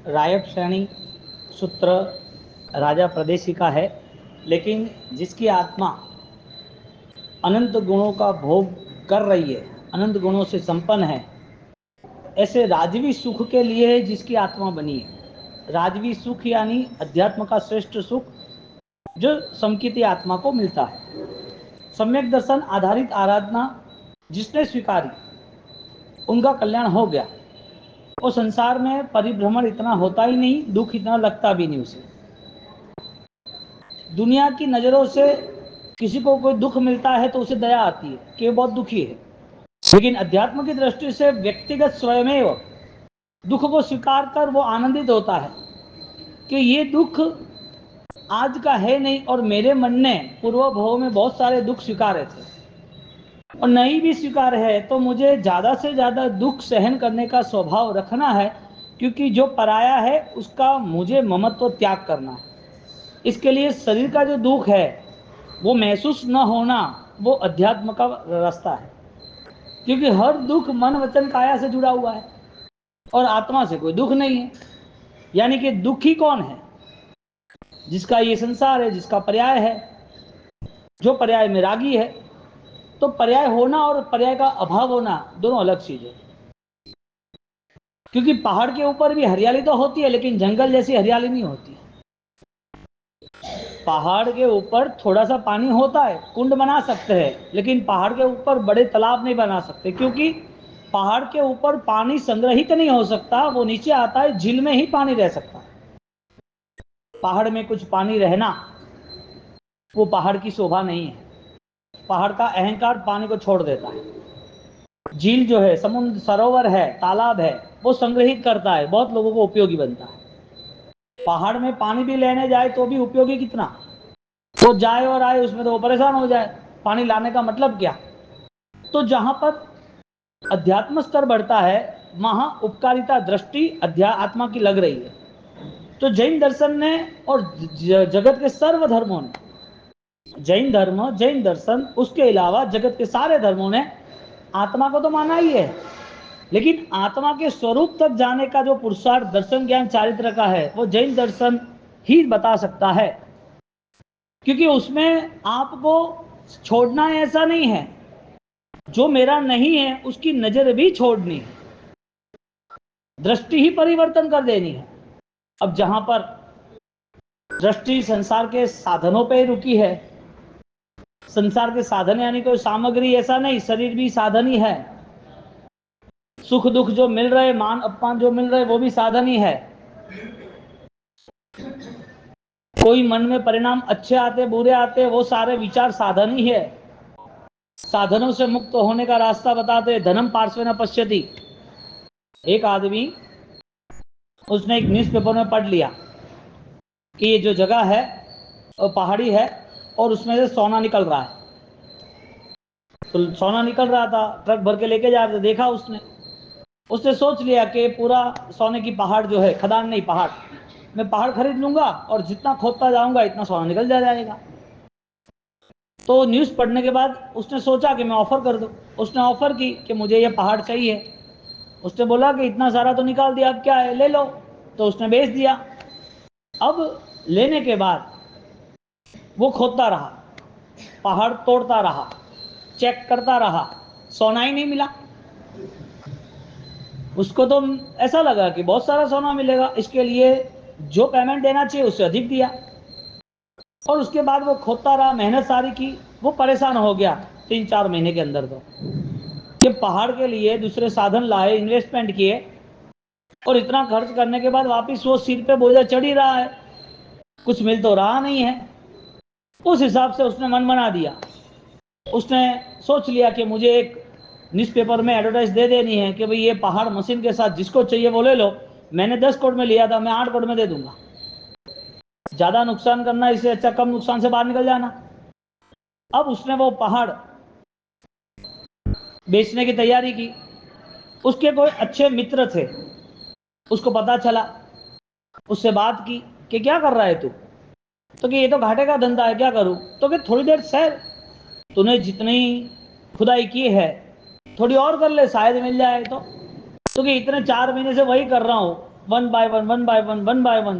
रायप श्रेणी सूत्र राजा प्रदेशी का है, लेकिन जिसकी आत्मा अनंत गुणों का भोग कर रही है, अनंत गुणों से संपन्न है, ऐसे राजवी सुख के लिए जिसकी आत्मा बनी है। राजवी सुख यानी अध्यात्म का श्रेष्ठ सुख जो समकित आत्मा को मिलता है। सम्यक दर्शन आधारित आराधना जिसने स्वीकारी उनका कल्याण हो गया। वो संसार में परिभ्रमण इतना होता ही नहीं, दुख इतना लगता भी नहीं उसे। दुनिया की नज़रों से किसी को कोई दुख मिलता है तो उसे दया आती है कि बहुत दुखी है, लेकिन अध्यात्म की दृष्टि से व्यक्तिगत स्वयमेव दुख को स्वीकार कर वो आनंदित होता है कि ये दुख आज का है नहीं, और मेरे मन ने पूर्व भव में बहुत सारे दुख स्वीकारे थे, और नहीं भी स्वीकार है तो मुझे ज़्यादा से ज़्यादा दुख सहन करने का स्वभाव रखना है, क्योंकि जो पराया है उसका मुझे ममत्व त्याग करना है। इसके लिए शरीर का जो दुख है वो महसूस न होना, वो अध्यात्म का रास्ता है, क्योंकि हर दुख मन वचन काया से जुड़ा हुआ है और आत्मा से कोई दुख नहीं है। यानी कि दुखी कौन है? जिसका ये संसार है, जिसका पर्याय है, जो पर्याय में रागी है। तो पर्याय होना और पर्याय का अभाव होना दोनों अलग चीज है, क्योंकि पहाड़ के ऊपर भी हरियाली तो होती है, लेकिन जंगल जैसी हरियाली नहीं होती। पहाड़ के ऊपर थोड़ा सा पानी होता है, कुंड बना सकते हैं, लेकिन पहाड़ के ऊपर बड़े तालाब नहीं बना सकते, क्योंकि पहाड़ के ऊपर पानी संग्रहित नहीं हो सकता, वो नीचे आता है, झील में ही पानी रह सकता है। पहाड़ में कुछ पानी रहना वो पहाड़ की शोभा नहीं है। पहाड़ का अहंकार पानी को छोड़ देता है। झील जो है, समुद्र, सरोवर है, तालाब है, वो संग्रहित करता है, बहुत लोगों को उपयोगी बनता है। पहाड़ में पानी भी लेने जाए तो भी उपयोगी कितना, वो जाए और आए उसमें तो वो परेशान हो जाए, पानी लाने का मतलब क्या। तो जहां पर अध्यात्म स्तर बढ़ता है वहां उपकारिता दृष्टि आत्मा की लग रही है। तो जैन दर्शन ने और जगत के सर्व धर्मों ने, जैन धर्म, जैन दर्शन, उसके अलावा जगत के सारे धर्मों ने आत्मा को तो माना ही है, लेकिन आत्मा के स्वरूप तक जाने का जो पुरुषार्थ दर्शन ज्ञान चारित्र का है वो जैन दर्शन ही बता सकता है, क्योंकि उसमें आपको छोड़ना ऐसा नहीं है, जो मेरा नहीं है उसकी नजर भी छोड़नी है, दृष्टि ही परिवर्तन कर देनी है। अब जहां पर दृष्टि संसार के साधनों पे रुकी है, संसार के साधन यानी कोई सामग्री ऐसा नहीं, शरीर भी साधन ही है, सुख दुख जो मिल रहे, मान अपमान जो मिल रहे, वो भी साधन ही है। कोई मन में परिणाम अच्छे आते बुरे आते, वो सारे विचार साधन ही है। साधनों से मुक्त होने का रास्ता बताते, धनम पार्श्वे न पश्यति। एक आदमी, उसने एक न्यूज़पेपर में पढ़ लिया कि ये जो जगह है वो पहाड़ी है और उसमें से सोना निकल रहा है। तो सोना निकल रहा था, ट्रक भर के लेके जा रहे थे, देखा उसने सोच लिया कि पूरा सोने की पहाड़ जो है, खदान नहीं पहाड़, मैं पहाड़ खरीद लूंगा और जितना खोदता जाऊंगा इतना सोना निकल जाएगा। तो न्यूज़ पढ़ने के बाद उसने सोचा कि मैं ऑफर कर दूं। उसने ऑफर की कि मुझे ये पहाड़ चाहिए। उसने बोला कि इतना सारा तो निकाल दिया, अब क्या है, ले लो। तो उसने बेच दिया। अब लेने के बाद वो खोदता रहा, पहाड़ तोड़ता रहा, चेक करता रहा, सोना ही नहीं मिला। उसको तो ऐसा लगा कि बहुत सारा सोना मिलेगा, इसके लिए जो पेमेंट देना चाहिए उससे अधिक दिया। और उसके बाद वो खोदता रहा, मेहनत सारी की, वो परेशान हो गया 3-4 महीने के अंदर। तो कि पहाड़ के लिए दूसरे साधन लाए, इन्वेस्टमेंट किए, और इतना खर्च करने के बाद वापिस वो सिर पे बोझा चढ़ ही रहा है, कुछ मिल तो रहा नहीं है। उस हिसाब से उसने मन बना दिया। उसने सोच लिया कि मुझे एक न्यूज़पेपर में एडवर्टाइज दे देनी है कि भाई ये पहाड़ मशीन के साथ जिसको चाहिए वो ले लो, मैंने 10 करोड़ में लिया था, मैं 8 करोड़ में दे दूंगा। ज़्यादा नुकसान करना, इससे अच्छा कम नुकसान से बाहर निकल जाना। अब उसने वो पहाड़ बेचने की तैयारी की। उसके कोई अच्छे मित्र थे, उसको पता चला, उससे बात की कि क्या कर रहा है तू। तो कि ये तो घाटे का धंधा है, क्या करूं। तो कि थोड़ी देर सैर, तूने जितनी खुदाई की है थोड़ी और कर ले, शायद मिल जाए। तो कि इतने 4 महीने से वही कर रहा हूं, one by one, one by one, one by one.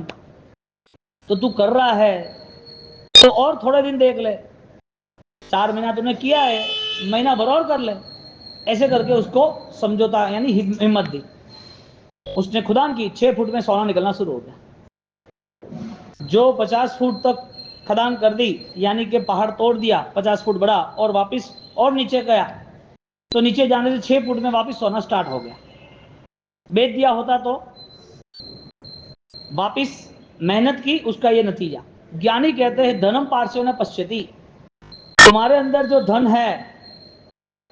तो तू कर रहा है तो और थोड़े दिन देख ले, 4 महीना तूने किया है, महीना भर और कर ले। ऐसे करके उसको समझौता यानी हिम्मत दी। उसने खुदान की 6 फुट में सोना निकलना शुरू हो गया। जो 50 फुट तक खदान कर दी, यानी कि पहाड़ तोड़ दिया 50 फुट बड़ा, और वापस और नीचे गया, तो नीचे जाने से 6 फुट में वापस सोना स्टार्ट हो गया। बेच दिया होता तो वापस मेहनत की, उसका ये नतीजा। ज्ञानी कहते हैं धनम पार्श्व न पश्यति, तुम्हारे अंदर जो धन है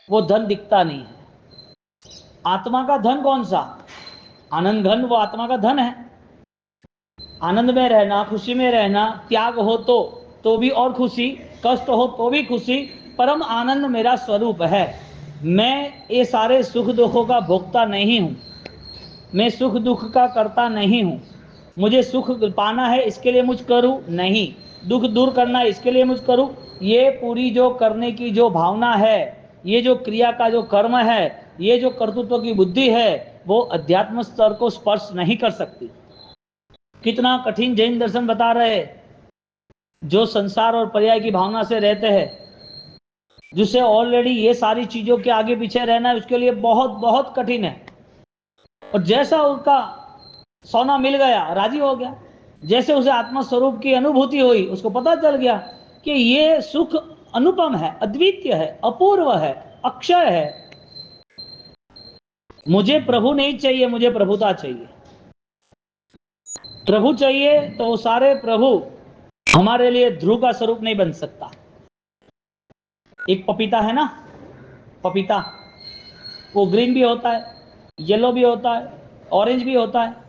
वो धन दिखता नहीं है। आत्मा का धन कौन सा? आनंद घन, वो आत्मा का धन है। आनंद में रहना, खुशी में रहना, त्याग हो तो भी और खुशी, कष्ट हो तो भी खुशी, परम आनंद मेरा स्वरूप है। मैं ये सारे सुख दुखों का भोक्ता नहीं हूं, मैं सुख दुख का करता नहीं हूं। मुझे सुख पाना है इसके लिए मुझ करूं नहीं, दुख दूर करना है इसके लिए मुझ करूं। ये पूरी जो करने की जो भावना है, ये जो क्रिया का जो कर्म है, ये जो कर्तृत्व की बुद्धि है, वो अध्यात्म स्तर को स्पर्श नहीं कर सकती। कितना कठिन जैन दर्शन बता रहे हैं। जो संसार और पर्याय की भावना से रहते हैं, जिसे ऑलरेडी ये सारी चीजों के आगे पीछे रहना है, उसके लिए बहुत बहुत कठिन है। और जैसा उसका सोना मिल गया, राजी हो गया। जैसे उसे आत्मा स्वरूप की अनुभूति हुई, उसको पता चल गया कि ये सुख अनुपम है, अद्वितीय है, अपूर्व है, अक्षय है। मुझे प्रभु नहीं चाहिए, मुझे प्रभुता चाहिए। प्रभु चाहिए तो वो सारे प्रभु हमारे लिए ध्रुव का स्वरूप नहीं बन सकता। एक पपीता है ना, पपीता, वो ग्रीन भी होता है, येलो भी होता है, ऑरेंज भी होता है।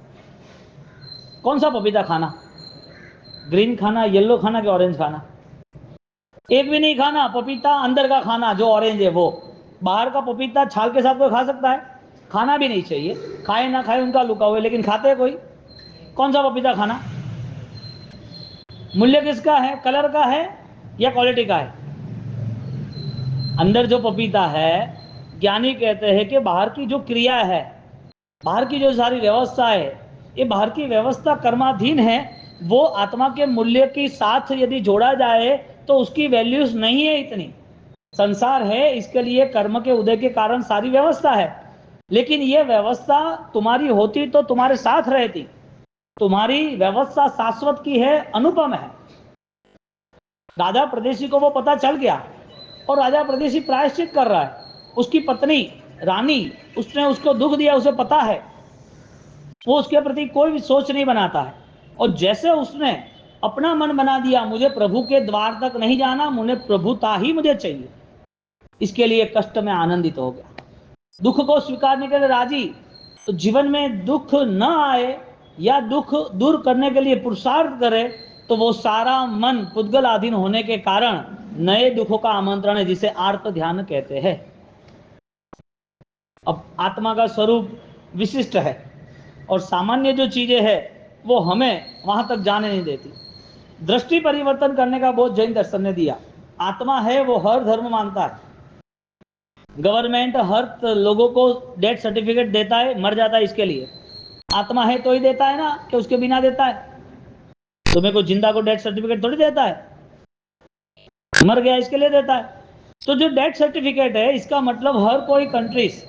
कौन सा पपीता खाना? ग्रीन खाना, येलो खाना कि ऑरेंज खाना? एक भी नहीं खाना। पपीता अंदर का खाना जो ऑरेंज है वो। बाहर का पपीता छाल के साथ कोई खा सकता है? खाना भी नहीं चाहिए। खाए ना खाए उनका लुका हुआ, लेकिन खाते हैं कोई। कौन सा पपीता खाना? मूल्य किसका है? कलर का है या क्वालिटी का है? अंदर जो पपीता है, ज्ञानी कहते हैं कि बाहर की जो क्रिया है, बाहर की जो सारी व्यवस्था है, ये बाहर की व्यवस्था कर्माधीन है। वो आत्मा के मूल्य के साथ यदि जोड़ा जाए तो उसकी वैल्यूज नहीं है इतनी। संसार है, इसके लिए कर्म के उदय के कारण सारी व्यवस्था है, लेकिन ये व्यवस्था तुम्हारी होती तो तुम्हारे साथ रहती। तुम्हारी व्यवस्था शाश्वत की है, अनुपम है। राजा प्रदेशी को वो पता चल गया, और राजा प्रदेशी प्रायश्चित कर रहा है। उसकी पत्नी रानी, उसने उसको दुख दिया, उसे पता है, वो उसके प्रति कोई भी सोच नहीं बनाता है। और जैसे उसने अपना मन बना दिया, मुझे प्रभु के द्वार तक नहीं जाना, मुझे प्रभुता ही मुझे चाहिए, इसके लिए कष्ट में आनंदित हो गया, दुख को स्वीकारने के लिए राजी। तो जीवन में दुख न आए या दुख दूर करने के लिए पुरुषार्थ करे, तो वो सारा मन पुद्गल अधीन होने के कारण नए दुखों का आमंत्रण है, जिसे आर्त ध्यान कहते हैं। अब आत्मा का स्वरूप विशिष्ट है, और सामान्य जो चीजें हैं वो हमें वहां तक जाने नहीं देती। दृष्टि परिवर्तन करने का बोध जैन दर्शन ने दिया। आत्मा है वो हर धर्म मानता है। गवर्नमेंट हर लोगों को डेथ सर्टिफिकेट देता है, मर जाता है इसके लिए। आत्मा है तो ही देता है ना, कि उसके बिना देता है? तुम्हें को जिंदा को डेथ सर्टिफिकेट थोड़ी देता है, मर गया इसके लिए देता है। तो जो डेथ सर्टिफिकेट है, इसका मतलब हर कोई कंट्रीज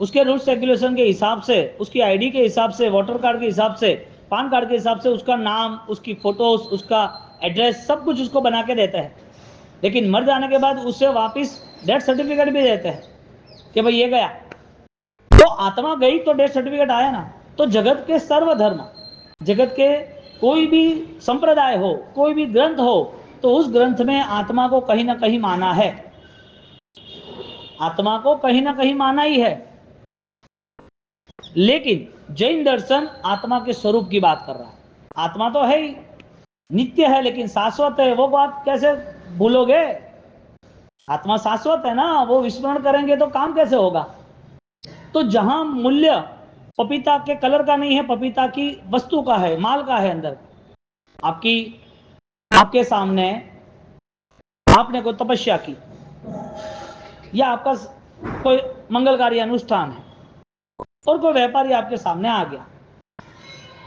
उसके रूल्स रेगुलेशन के हिसाब से, उसकी आईडी के हिसाब से, वोटर कार्ड के हिसाब से, पान कार्ड के हिसाब से उसका नाम, उसकी फोटोज, उसका एड्रेस, सब कुछ उसको बना के देते हैं। लेकिन मर जाने के बाद उसे वापस डेथ सर्टिफिकेट भी देते हैं कि भाई ये गया। तो आत्मा गई तो डेथ सर्टिफिकेट आया ना। तो जगत के सर्वधर्म, जगत के कोई भी संप्रदाय हो, कोई भी ग्रंथ हो, तो उस ग्रंथ में आत्मा को कहीं ना कहीं माना है, आत्मा को कहीं ना कहीं माना ही है। लेकिन जैन दर्शन आत्मा के स्वरूप की बात कर रहा है। आत्मा तो है ही, नित्य है, लेकिन शाश्वत है, वो बात कैसे भूलोगे? आत्मा शाश्वत है ना, वो विस्मरण करेंगे तो काम कैसे होगा? तो जहां मूल्य पपीता के कलर का नहीं है, पपीता की वस्तु का है, माल का है अंदर। आपकी आपके सामने आपने कोई तपस्या की, या आपका कोई मंगलकारी अनुष्ठान है, और कोई व्यापारी आपके सामने आ गया,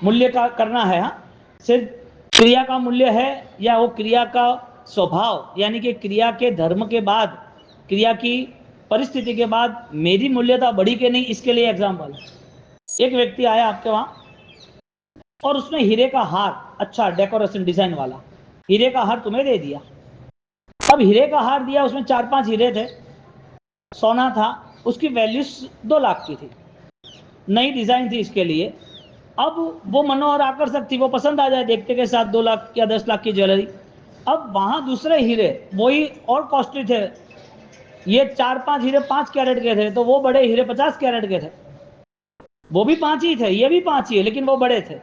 मूल्य का करना है। हाँ, सिर्फ क्रिया का मूल्य है या वो क्रिया का स्वभाव, यानी कि क्रिया के धर्म के बाद, क्रिया की परिस्थिति के बाद मेरी मूल्यता बढ़ी कि नहीं, इसके लिए एग्जाम्पल। एक व्यक्ति आया आपके वहां और उसने हीरे का हार, अच्छा डेकोरेशन डिजाइन वाला हीरे का हार तुम्हें दे दिया। अब हीरे का हार दिया, उसमें 4-5 हीरे थे, सोना था, उसकी वैल्यू 2 लाख की थी, नई डिजाइन थी इसके लिए। अब वो मनोहर आकर्षक थी, वो पसंद आ जाए देखते के साथ 2 लाख या 10 लाख की ज्वेलरी। अब वहां दूसरे हीरे वही और कॉस्टली थे, ये 4-5 हीरे 5 कैरेट के थे, तो वो बड़े हीरे 50 कैरेट के थे। वो भी 5 ही थे, ये भी 5 ही है, लेकिन वो बड़े थे,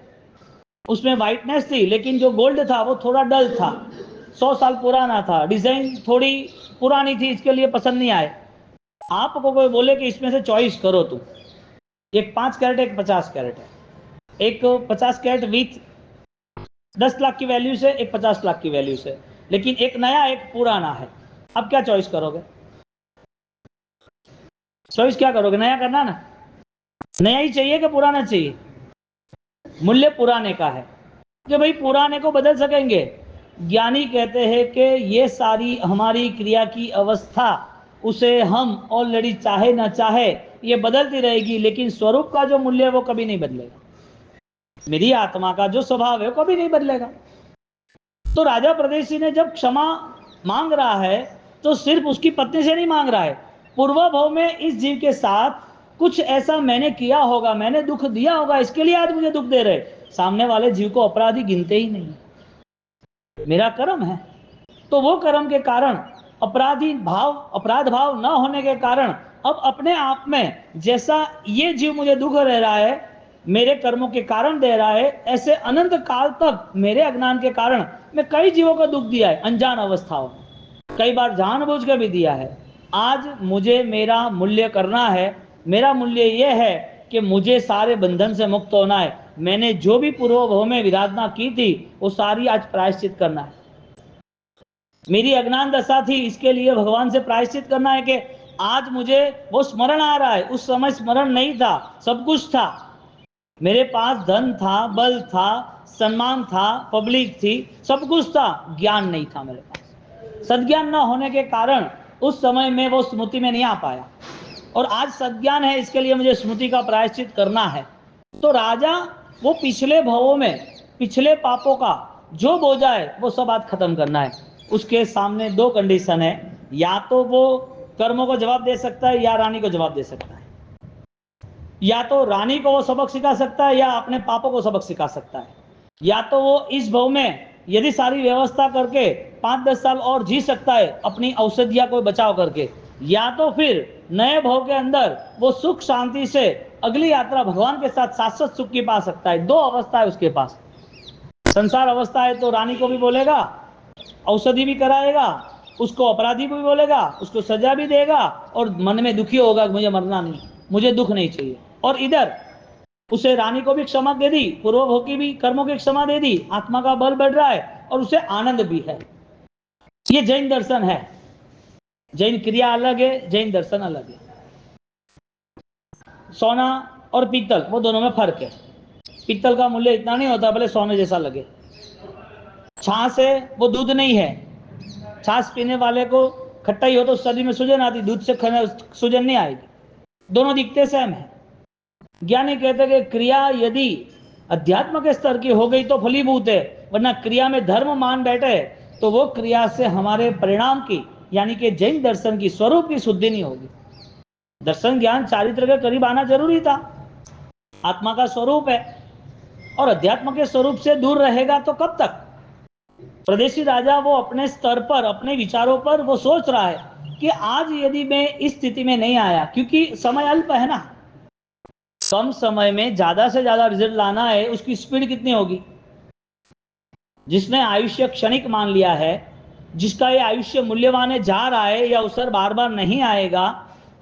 उसमें वाइटनेस थी, लेकिन जो गोल्ड था वो थोड़ा डल था, 100 साल पुराना था, डिजाइन थोड़ी पुरानी थी, इसके लिए पसंद नहीं आए। आपको कोई बोले कि इसमें से चॉइस करो तुम, एक 5 कैरेट एक 50 कैरेट है, एक 50 कैरेट विथ 10 लाख की वैल्यू से, एक 50 लाख की वैल्यू से, लेकिन एक नया एक पुराना है, अब क्या चॉइस करोगे? चॉइस क्या करोगे? नया करना ना, नया ही चाहिए कि पुराना चाहिए? मूल्य पुराने का है कि भाई पुराने को बदल सकेंगे। ज्ञानी कहते हैं कि ये सारी हमारी क्रिया की अवस्था, उसे हम ऑलरेडी चाहे ना चाहे ये बदलती रहेगी, लेकिन स्वरूप का जो मूल्य है वो कभी नहीं बदलेगा। मेरी आत्मा का जो स्वभाव है वो कभी नहीं बदलेगा। तो राजा प्रदेशी ने जब क्षमा मांग रहा है तो सिर्फ उसकी पत्नी से नहीं मांग रहा है, पूर्व भव में इस जीव के साथ कुछ ऐसा मैंने किया होगा, मैंने दुख दिया होगा, इसके लिए आज मुझे दुख दे रहे। सामने वाले जीव को अपराधी गिनते ही नहीं, मेरा कर्म है। तो वो कर्म के कारण, अपराधी भाव, अपराध भाव न होने के कारण अब अपने आप में जैसा ये जीव मुझे दुख दे रहा है, मेरे कर्मों के कारण दे रहा है, ऐसे अनंत काल तक मेरे अज्ञान के कारण मैं कई जीवों को दुख दिया है, अनजान अवस्थाओं में, कई बार जानबूझ कर भी दिया है। आज मुझे मेरा मूल्य करना है, मेरा मूल्य यह है कि मुझे सारे बंधन से मुक्त होना है। मैंने जो भी पूर्व भव में विराधना की थी वो सारी आज प्रायश्चित करना है। मेरी अज्ञान दशा थी, इसके लिए भगवान से प्रायश्चित करना है कि आज मुझे वो स्मरण आ रहा है, उस समय स्मरण नहीं था, सब कुछ था, मेरे पास धन था, बल था, सम्मान था, पब्लिक थी, सब कुछ था, ज्ञान नहीं था मेरे पास। सद्ज्ञान न होने के कारण उस समय में वो स्मृति में नहीं आ पाया, और आज सद्ज्ञान है, इसके लिए मुझे स्मृति का प्रायश्चित करना है। तो राजा वो पिछले भवों में पिछले पापों का जो बोझा है वो सब आज खत्म करना है। उसके सामने 2 कंडीशन है, या तो वो कर्मों को जवाब दे सकता है या रानी को जवाब दे सकता है। या तो रानी को वो सबक सिखा सकता है या अपने पापों को सबक सिखा सकता है। या तो वो इस भव में यदि सारी व्यवस्था करके 5-10 साल और जी सकता है अपनी औषधिया को बचाव करके, या तो फिर नए भव के अंदर वो सुख शांति से अगली यात्रा भगवान के साथ शाश्वत सुख की पा सकता है। 2 अवस्था है उसके पास। संसार अवस्था है तो रानी को भी बोलेगा, औषधि भी कराएगा, उसको अपराधी भी बोलेगा, उसको सजा भी देगा, और मन में दुखी होगा कि मुझे मरना नहीं, मुझे दुख नहीं चाहिए। और इधर उसे रानी को भी क्षमा दे दी, पूर्व भोग की भी कर्मों की क्षमा दे दी, आत्मा का बल बढ़ रहा है और उसे आनंद भी है। ये जैन दर्शन है। जैन क्रिया अलग है, जैन दर्शन अलग है। सोना और पीतल, वो दोनों में फर्क है। पीतल का मूल्य इतना नहीं होता भले सोने जैसा लगे। छाछ है वो दूध नहीं है, छाछ पीने वाले को खट्टा ही हो तो शरीर में सूजन आती, दूध से सूजन नहीं आएगी। दोनों दिखते सेम है। ज्ञानी कहते हैं कि क्रिया यदि अध्यात्म के स्तर की हो गई तो फलीभूत है, वरना क्रिया में धर्म मान बैठे तो वो क्रिया से हमारे परिणाम की, यानी कि जैन दर्शन की स्वरूप की शुद्धि नहीं होगी। दर्शन ज्ञान चारित्र के करीब आना जरूरी था, आत्मा का स्वरूप है, और अध्यात्म के स्वरूप से दूर रहेगा तो कब तक? प्रदेशी राजा वो अपने स्तर पर, अपने विचारों पर वो सोच रहा है कि आज यदि मैं इस स्थिति में नहीं आया, क्योंकि समय अल्प है ना, कम समय में ज्यादा से ज्यादा रिजल्ट लाना है, उसकी स्पीड कितनी होगी? जिसने आयुष्य क्षणिक मान लिया है, जिसका ये आयुष्य मूल्यवान है, जा रहा है, या अवसर बार बार नहीं आएगा,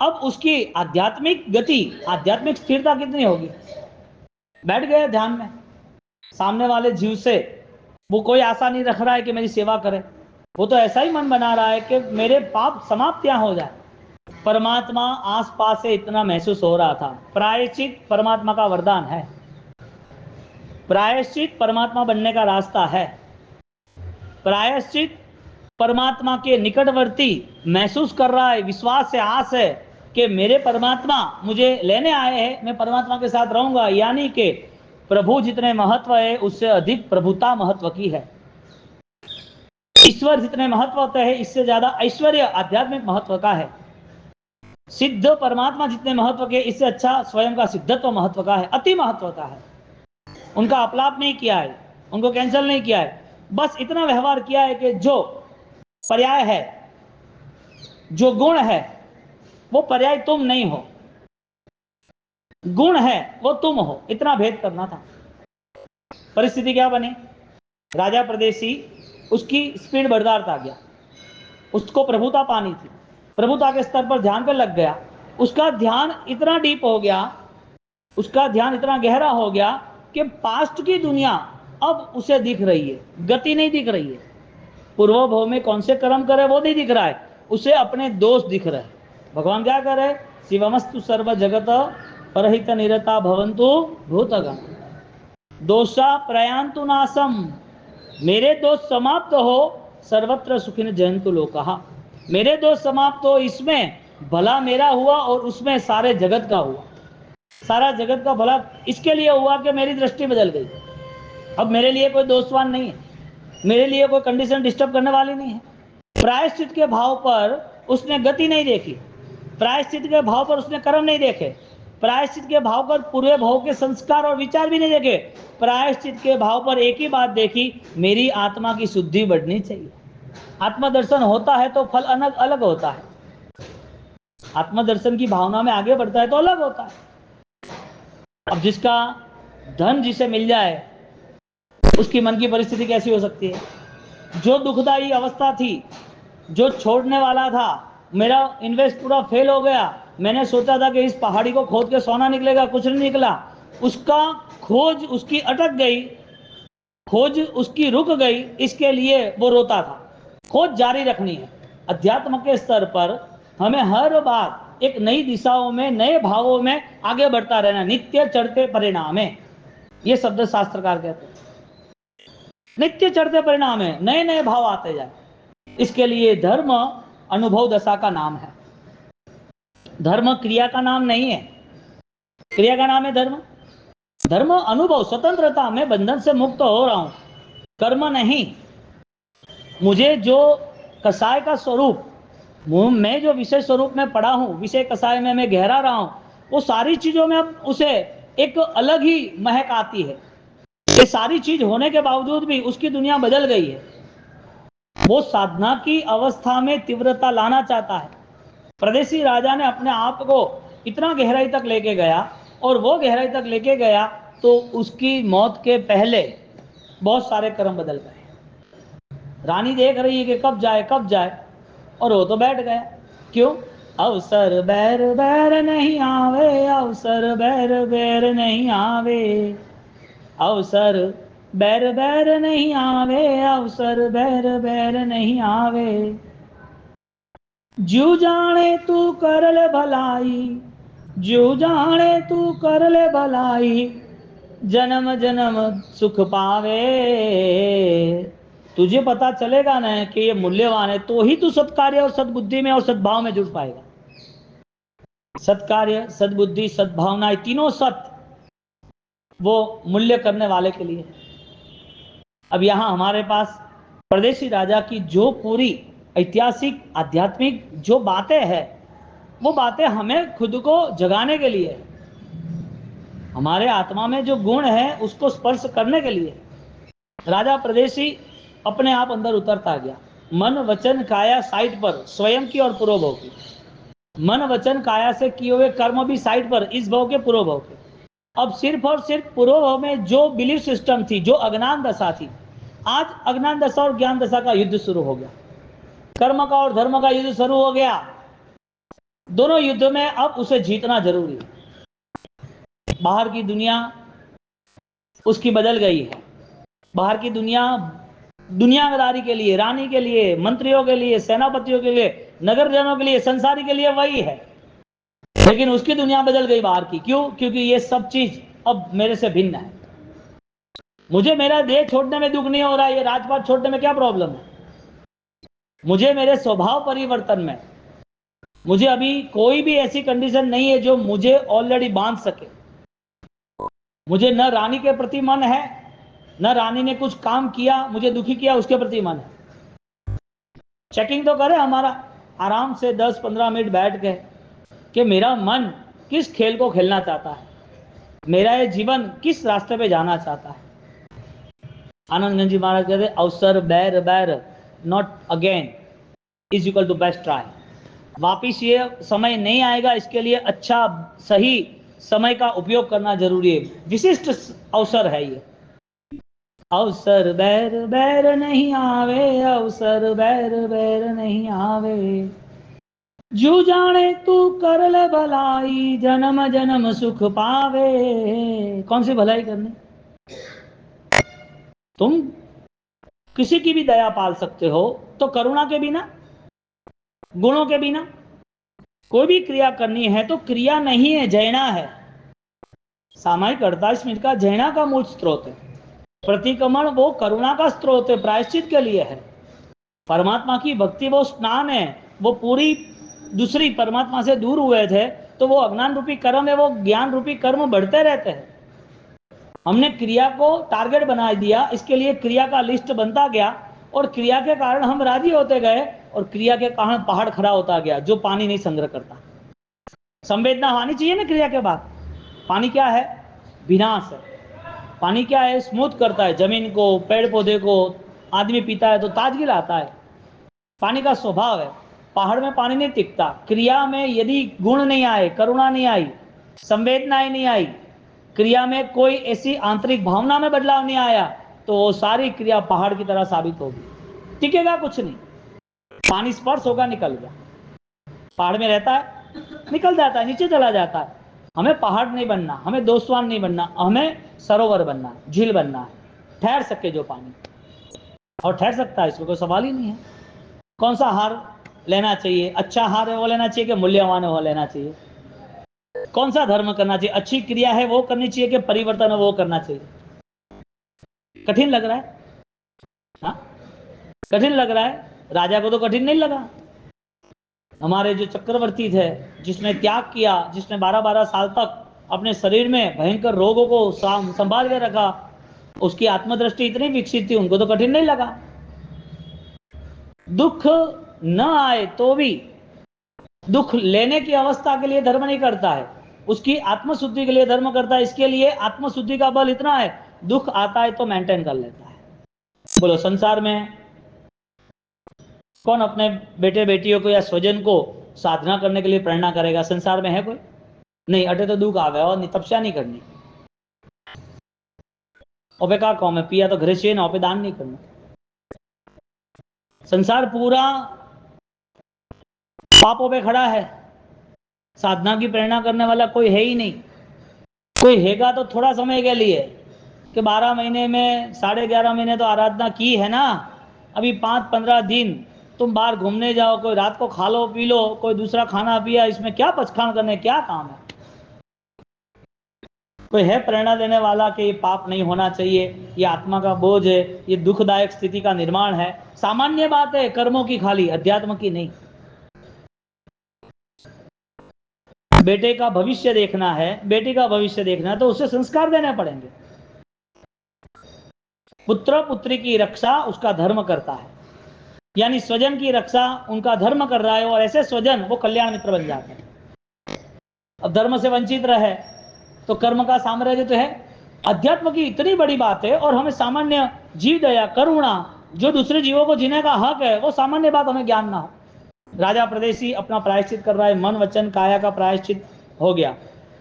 अब उसकी आध्यात्मिक गति, आध्यात्मिक स्थिरता कितनी होगी? बैठ गए ध्यान में, सामने वाले जीव से वो कोई आशा नहीं रख रहा है कि मेरी सेवा करे, वो तो ऐसा ही मन बना रहा है कि मेरे पाप समाप्तियां हो जाए। परमात्मा आसपास से इतना महसूस हो रहा था, प्रायश्चित परमात्मा का वरदान है। प्रायश्चित परमात्मा बनने का रास्ता है। प्रायश्चित परमात्मा के निकटवर्ती महसूस कर रहा है, विश्वास से आस है कि मेरे परमात्मा मुझे लेने आए हैं, मैं परमात्मा के साथ रहूंगा। यानी कि प्रभु जितने महत्व है उससे अधिक प्रभुता महत्व की है। ईश्वर जितने महत्व होते हैं इससे ज्यादा ऐश्वर्य आध्यात्मिक महत्व का है। सिद्ध परमात्मा जितने महत्व के इससे अच्छा स्वयं का सिद्धत्व महत्व का है, अति महत्व का है। उनका अपलाप नहीं किया है, उनको कैंसिल नहीं किया है, बस इतना व्यवहार किया है कि जो पर्याय है, जो गुण है वो पर्याय तुम नहीं हो, गुण है वो तुम हो, इतना भेद करना था। परिस्थिति क्या बनी? राजा प्रदेशी उसकी स्पीड बर्दाश्त गया, उसको प्रभुता पानी थी, प्रभुता के स्तर पर ध्यान पे लग गया, उसका ध्यान इतना डीप हो गया, उसका ध्यान इतना गहरा हो गया कि पास्ट की दुनिया अब उसे दिख रही है, गति नहीं दिख रही है। पूर्व भव में कौन से कर्म करे वो नहीं दिख रहा है, उसे अपने दोष दिख रहे हैं। भगवान क्या करे? शिवमस्तु सर्व जगत परहित निरता भवन्तु भूतगण दोषा प्रयांतु नासम, मेरे दोष समाप्त हो सर्वत्र सुखिन जयन्तु लोकः। मेरे दोष समाप्त हो, इसमें भला मेरा हुआ और उसमें सारे जगत का हुआ। सारा जगत का भला इसके लिए हुआ कि मेरी दृष्टि बदल गई। अब मेरे लिए कोई दोषवान नहीं है, मेरे लिए कोई कंडीशन डिस्टर्ब करने वाली नहीं है। प्रायश्चित के भाव पर उसने गति नहीं देखी, प्रायश्चित के भाव पर उसने कर्म नहीं देखे, प्रायश्चित के भाव पर पूरे भाव के संस्कार और विचार भी नहीं देखे। प्रायश्चित के भाव पर एक ही बात देखी, मेरी आत्मा की शुद्धि बढ़नी चाहिए। आत्मदर्शन होता है तो फल अलग अलग होता है, आत्मदर्शन की भावना में आगे बढ़ता है तो अलग होता है। अब जिसका धन जिसे मिल जाए उसकी मन की परिस्थिति कैसी हो सकती है? जो दुखदायी अवस्था थी, जो छोड़ने वाला था, मेरा इन्वेस्ट पूरा फेल हो गया, मैंने सोचा था कि इस पहाड़ी को खोद के सोना निकलेगा, कुछ नहीं निकला, उसका खोज उसकी अटक गई, खोज उसकी रुक गई, इसके लिए वो रोता था। खोज जारी रखनी है। अध्यात्म के स्तर पर हमें हर बार एक नई दिशाओं में, नए भावों में आगे बढ़ता रहना, नित्य चढ़ते परिणाम है, ये शब्द शास्त्रकार कहते हैं। नित्य चढ़ते परिणाम है, नए नए भाव आते जाए। इसके लिए धर्म अनुभव दशा का नाम है, धर्म क्रिया का नाम नहीं है। क्रिया का नाम है धर्म, धर्म अनुभव, स्वतंत्रता, मैं बंधन से मुक्त हो रहा हूं, कर्म नहीं। मुझे जो कसाय का स्वरूप, मैं जो विषय स्वरूप में पढ़ा हूं, विषय कसाय में मैं गहरा रहा हूं, वो सारी चीजों में अब उसे एक अलग ही महक आती है। ये सारी चीज होने के बावजूद भी उसकी दुनिया बदल गई है। वो साधना की अवस्था में तीव्रता लाना चाहता है। प्रदेशी राजा ने अपने आप को इतना गहराई तक लेके गया, और वो गहराई तक लेके गया तो उसकी मौत के पहले बहुत सारे कर्म बदल गए। रानी देख रही है कि कब जाए कब जाए, और वो तो बैठ गया। क्यों? अवसर बैर बैर नहीं आवे, अवसर बैर बैर नहीं आवे, अवसर बैर बैर नहीं आवे, अवसर बैर बैर नहीं आवे। ज्यू जाने तू कर ले भलाई, ज्यू जाने तू कर ले भलाई, जन्म जन्म सुख पावे। तुझे पता चलेगा ना कि ये मूल्यवान है, तो ही तू सत्कार्य और सद्बुद्धि में और सद्भाव में जुड़ पाएगा। सत्कार्य, सद्बुद्धि, सद्भावना, तीनों सत्य वो मूल्य करने वाले के लिए। अब यहां हमारे पास प्रदेशी राजा की जो पूरी ऐतिहासिक आध्यात्मिक जो बातें हैं, वो बातें हमें खुद को जगाने के लिए, हमारे आत्मा में जो गुण है उसको स्पर्श करने के लिए। राजा प्रदेशी अपने आप अंदर उतरता गया, मन वचन काया साइड पर, स्वयं की और पूर्व भव की। मन वचन काया से किए हुए कर्म भी साइड पर, इस भव के पूर्व भव के। अब सिर्फ और सिर्फ पूर्व भव में जो बिलीफ सिस्टम थी, जो अज्ञान दशा थी, आज अज्ञान दशा और ज्ञान दशा का युद्ध शुरू हो गया, कर्म का और धर्म का युद्ध शुरू हो गया। दोनों युद्ध में अब उसे जीतना जरूरी है। बाहर की दुनिया उसकी बदल गई है, बाहर की दुनिया दुनियादारी के लिए, रानी के लिए, मंत्रियों के लिए, सेनापतियों के लिए, नगरजनों के लिए, संसारी के लिए वही है, लेकिन उसकी दुनिया बदल गई बाहर की। क्यों? क्योंकि ये सब चीज अब मेरे से भिन्न है। मुझे मेरा देह छोड़ने में दुख नहीं हो रहा है, ये राजपाट छोड़ने में क्या प्रॉब्लम है? मुझे मेरे स्वभाव परिवर्तन में, मुझे अभी कोई भी ऐसी कंडीशन नहीं है जो मुझे ऑलरेडी बांध सके। मुझे न रानी के प्रति मन है, न रानी ने कुछ काम किया मुझे दुखी किया उसके प्रति मन है। चेकिंग तो करें हमारा आराम से 10-15 मिनट बैठ के कि मेरा मन किस खेल को खेलना चाहता है, मेरा ये जीवन किस रास्ते पे जाना चाहता है। आनंद जी महाराज कहते अवसर बैर बैर not again is equal to best try. वापिस ये समय नहीं आएगा, इसके लिए अच्छा सही समय का उपयोग करना जरूरी है। विशिष्ट अवसर है ये। अवसर बैर बैर नहीं आवे, अवसर बैर बैर नहीं आवे, जू जाने तू कर ले भलाई, जन्म जन्म सुख पावे। कौन सी भलाई करनी? तुम किसी की भी दया पाल सकते हो, तो करुणा के बिना, गुणों के बिना कोई भी क्रिया करनी है तो क्रिया नहीं है, जैना है। सामायिक 48 मिनट का जैना का मूल स्रोत है। प्रतिक्रमण वो करुणा का स्रोत है, प्रायश्चित के लिए है। परमात्मा की भक्ति वो स्नान है। वो पूरी दूसरी परमात्मा से दूर हुए थे तो वो अज्ञान रूपी कर्म है, वो ज्ञान रूपी कर्म बढ़ते रहते हैं। हमने क्रिया को टारगेट बना दिया, इसके लिए क्रिया का लिस्ट बनता गया और क्रिया के कारण हम राजी होते गए और क्रिया के कारण पहाड़ खड़ा होता गया जो पानी नहीं संग्रह करता। संवेदना आनी चाहिए ना क्रिया के बाद। पानी क्या है? विनाश है। पानी क्या है? स्मूथ करता है जमीन को, पेड़ पौधे को। आदमी पीता है तो ताजगी लाता है। पानी का स्वभाव है। पहाड़ में पानी नहीं टिकता। क्रिया में यदि गुण नहीं आए, करुणा नहीं आई, संवेदनाएं नहीं आई, क्रिया में कोई ऐसी आंतरिक भावना में बदलाव नहीं आया, तो वो सारी क्रिया पहाड़ की तरह साबित होगी, टिकेगा कुछ नहीं। पानी स्पर्श होगा, निकल गया। पहाड़ में रहता है, निकल जाता है, नीचे चला जाता है। हमें पहाड़ नहीं बनना, हमें दोस्वान नहीं बनना, हमें सरोवर बनना है, झील बनना है, ठहर सके जो पानी। और ठहर सकता है, इसमें कोई सवाल ही नहीं है। कौन सा हार लेना चाहिए? अच्छा हार है वो लेना चाहिए कि मूल्यवान है वो लेना चाहिए? कौन सा धर्म करना चाहिए? अच्छी क्रिया है वो करनी चाहिए कि परिवर्तन है वो करना चाहिए? कठिन लग रहा है? हाँ, कठिन लग रहा है। राजा को तो कठिन नहीं लगा। हमारे जो चक्रवर्ती थे, जिसने त्याग किया, जिसने 12-12 साल तक अपने शरीर में भयंकर रोगों को संभाल के रखा, उसकी आत्मदृष्टि इतनी विकसित थी, उनको तो कठिन नहीं लगा। दुख न आए तो भी दुख लेने की अवस्था के लिए धर्म नहीं करता है, उसकी आत्मशुद्धि के लिए धर्म करता है। इसके लिए आत्मशुद्धि का बल इतना है, दुख आता है तो मेंटेन कर लेता है। बोलो, संसार में कौन अपने बेटे बेटियों को या स्वजन को साधना करने के लिए प्रेरणा करेगा? संसार में है कोई? नहीं। अटे तो दुख आवे और तपस्या नहीं करनी। ओपे का कौम है, पिया तो घरे से ना, ओपे दान नहीं करना। संसार पूरा पापों पे खड़ा है। साधना की प्रेरणा करने वाला कोई है ही नहीं। कोई हैगा तो थोड़ा समय के लिए, कि 12 महीने में 11.5 महीने तो आराधना की है ना, अभी 5-15 दिन तुम बाहर घूमने जाओ, कोई रात को खा लो पी लो, कोई दूसरा खाना पिया, इसमें क्या पचखान करने, क्या काम है? कोई है प्रेरणा देने वाला कि ये पाप नहीं होना चाहिए, ये आत्मा का बोझ है, ये दुखदायक स्थिति का निर्माण है? सामान्य बात है, कर्मों की खाली, अध्यात्म की नहीं। बेटे का भविष्य देखना है, बेटी का भविष्य देखना है, तो उसे संस्कार देने पड़ेंगे। पुत्र पुत्री की रक्षा उसका धर्म करता है, यानी स्वजन की रक्षा उनका धर्म कर रहा है, और ऐसे स्वजन वो कल्याण मित्र बन जाते हैं। अब धर्म से वंचित रहे तो कर्म का साम्राज्य तो है। अध्यात्म की इतनी बड़ी बात है, और हमें सामान्य जीव दया करुणा, जो दूसरे जीवों को जीने का हक है, वो सामान्य बात हमें ज्ञान ना हो। राजा प्रदेशी अपना प्रायश्चित कर रहा है, मन वचन काया का प्रायश्चित हो गया,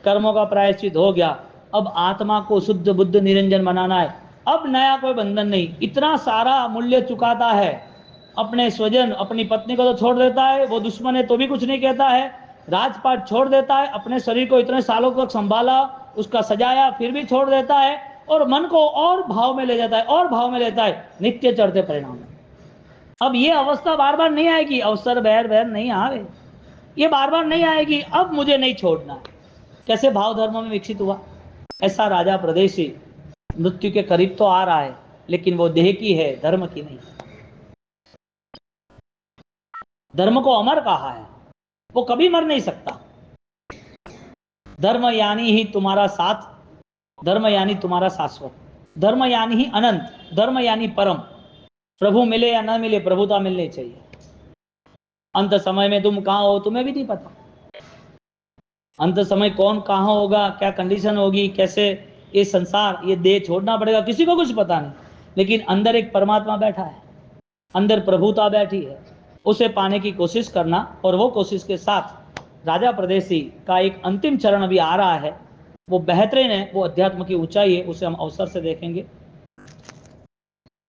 कर्मों का प्रायश्चित हो गया। अब आत्मा को शुद्ध बुद्ध निरंजन बनाना है। अब नया कोई बंधन नहीं, इतना सारा मूल्य चुकाता है। अपने स्वजन, अपनी पत्नी को तो छोड़ देता है, वो दुश्मन है तो भी कुछ नहीं कहता है। राजपाट छोड़ देता है, अपने शरीर को इतने सालों तक संभाला, उसका सजाया, फिर भी छोड़ देता है, और मन को और भाव में ले जाता है, और भाव में लेता है, नित्य चढ़ते परिणाम। अब ये अवस्था बार बार नहीं आएगी, अवसर बैर बैर नहीं आवे, ये बार बार नहीं आएगी। अब मुझे नहीं छोड़ना। कैसे भाव धर्म में विकसित हुआ? ऐसा राजा प्रदेशी मृत्यु के करीब तो आ रहा है, लेकिन वो देह की है, धर्म की नहीं। धर्म को अमर कहा है, वो कभी मर नहीं सकता। धर्म यानी ही तुम्हारा साथ, धर्म यानी तुम्हारा शाश्वत, धर्म यानी ही अनंत, धर्म यानी परम। प्रभु मिले या ना मिले, प्रभुता मिलनी चाहिए। अंत समय में तुम कहां हो तुम्हें भी नहीं पता। अंत समय कौन कहां होगा, क्या कंडीशन होगी, कैसे ये संसार, ये देह छोड़ना पड़ेगा, किसी को कुछ पता नहीं। लेकिन अंदर एक परमात्मा बैठा है, अंदर प्रभुता बैठी है, उसे पाने की कोशिश करना। और वो कोशिश के साथ राजा प्रदेशी का एक अंतिम चरण अभी आ रहा है, वो बेहतरीन है, वो अध्यात्म की ऊंचाई है, उसे हम अवसर से देखेंगे।